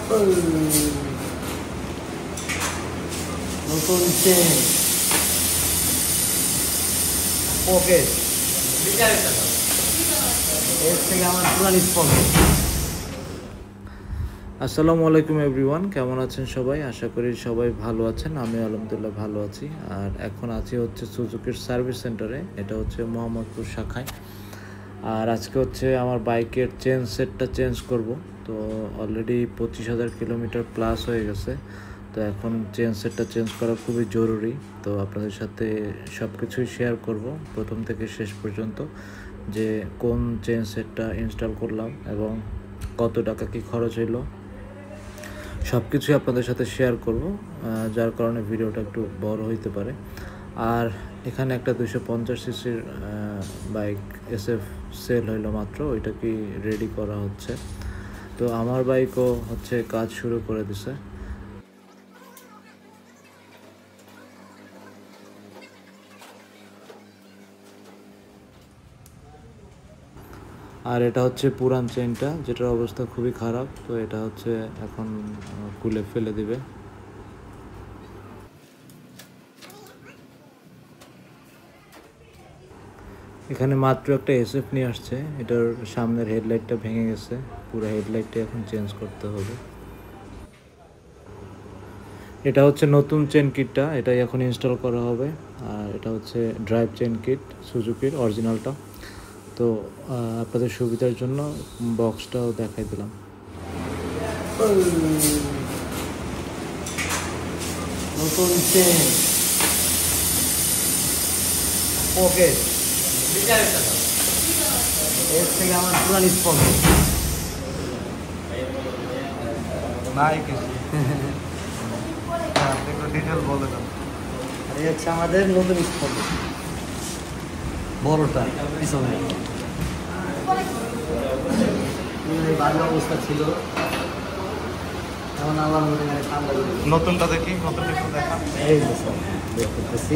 নতুন chain pocket এর থেকে আমার পুরানি পকেট। আসসালামু আলাইকুম এভরিওয়ান, কেমন আছেন সবাই? আশা করি সবাই ভালো আছেন। আমি আলহামদুলিল্লাহ ভালো আছি। আর এখন আছি হচ্ছে সুজুকির সার্ভিস সেন্টারে, এটা হচ্ছে মোহাম্মদপুর শাখায়। আর আজকে হচ্ছে আমার বাইকের চেন সেটটা চেঞ্জ করব। তো অলরেডি 25,000 কিলোমিটার প্লাস হয়ে গেছে। তো এখন চেন সেটটা চেঞ্জ করা খুবই জরুরি। তো আপনাদের সাথে সব কিছুই শেয়ার করব প্রথম থেকে শেষ পর্যন্ত, যে কোন চেন সেটটা ইনস্টল করলাম এবং কত টাকা কি খরচ হইলো, সব কিছুই আপনাদের সাথে শেয়ার করব, যার কারণে ভিডিওটা একটু বড় হইতে পারে। আর এখানে একটা 250 সিসির বাইক SF সেল হইলো মাত্র, ওইটা কি রেডি করা হচ্ছে। তো আমার বাইকও হচ্ছে কাজ শুরু করে দিছে। আর এটা হচ্ছে পুরান চেনটা, যেটার অবস্থা খুবই খারাপ। তো এটা হচ্ছে এখন খুলে ফেলে দিবে। এখানে মাত্র একটা SF নিয়ে আসছে, এটার সামনের হেডলাইটটা ভেঙে গেছে, পুরো হেডলাইটটা এখন চেঞ্জ করতে হবে। এটা হচ্ছে নতুন চেন কিটটা, এটাই এখন ইনস্টল করা হবে। আর এটা হচ্ছে ড্রাইভ চেন কিট সুজুকির অরিজিনালটা। তো আপনাদের সুবিধার জন্য বক্সটাও দেখাই দিলাম। নতুন চেন পকেট এর থেকে আমার পুরানি পকেট নাই কিছু ডিটেল বলে দাও। এই হচ্ছে আমাদের নতুন পকেট, বড়টা পিছনে বাজে অবস্থা ছিল, এখন আবার ঠান্ডা করে নতুনটা দেখি, নতুনটা একটু দেখা। এই গেছে বের করতেছি,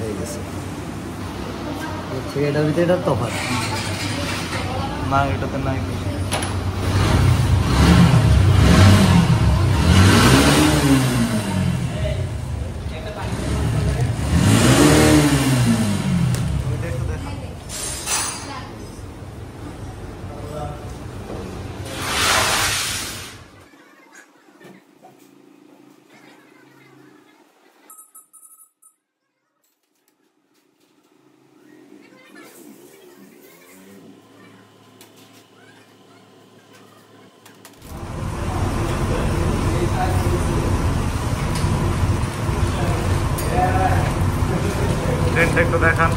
এই গেছে হচ্ছে এটার ভিতরে এটা তফাৎ। না এটাতে নাই কিছু। ওইটা একটু দেখা। ট্রেনটা একটু দেখান।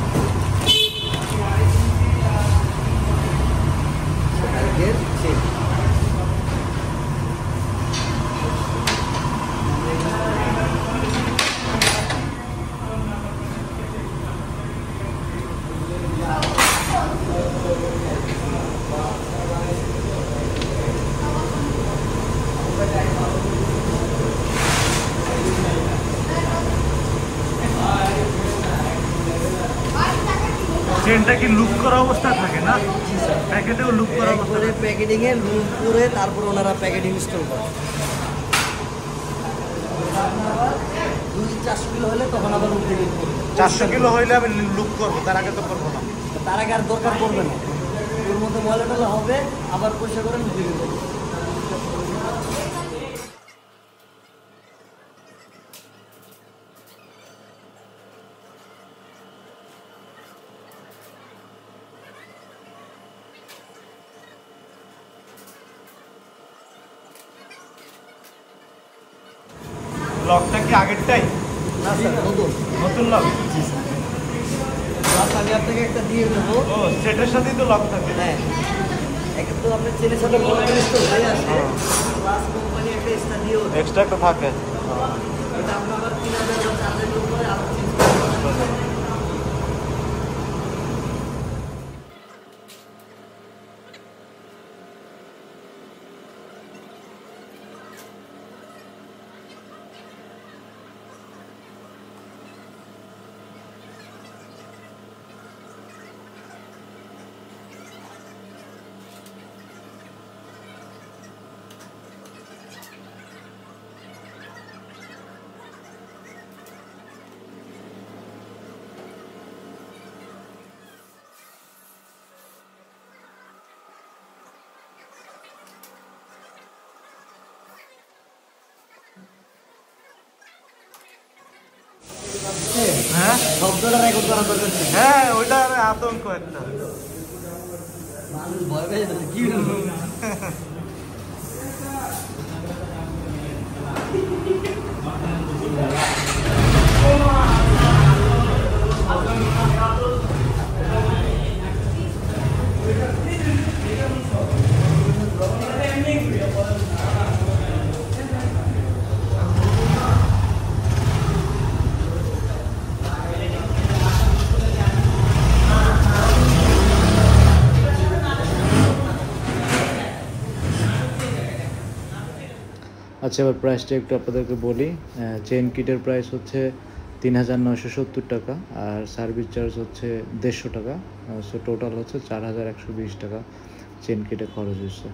এর চেন ট্রেনটা কি লুক করা অবস্থায় থাকে না? প্যাকেটেও লুক করা অবস্থা একবারে প্যাকেটিংয়ে লুপ করে তারপর ওনারা প্যাকেটিং ইনস্টল করে। 200-400 কিলো হলে তখন আবার লুপ দিকে 400 কিলো হইলে আমি লুক করবো, তার আগে তো করবো না। তার আগে আর দরকার পড়বে না, ওর মধ্যে ময়লা টলা হবে, আবার পয়সা করে লুপ দিকে দেবে। লকটা কি আগেরটাই? না স্যার, নতুন নতুন লক? জি স্যার, প্লাস আমি আপনাকে একটা দিয়ে দেবো। ও সেটার সাথেই তো লক থাকে। হ্যাঁ, একটা তো আপনার ছেলের সাথে বড় জিনিস তো হয়ে আসে, প্লাস কোম্পানি একটা এক্সট্রা দিয়েও দেয়। এক্সট্রা একটা থাকে। এটা আমরা আবার 3000 বা 4000 লোক করে আবার চেঞ্জ করতে হবে। শব্দটা রেকর্ড করা দরকার ছিল। হ্যাঁ ওইটা আর আতঙ্ক একটা। মানুষ ভয় পেয়ে যেত, কি হলো? আচ্ছা, এবার প্রাইসটা একটু আপনাদেরকে বলি। চেন কিটের প্রাইস হচ্ছে ৩,৯৭০ টাকা, আর সার্ভিস চার্জ হচ্ছে ১৫০ টাকা। সো টোটাল হচ্ছে ৪,১২০ টাকা চেন কিটে খরচ হয়েছে।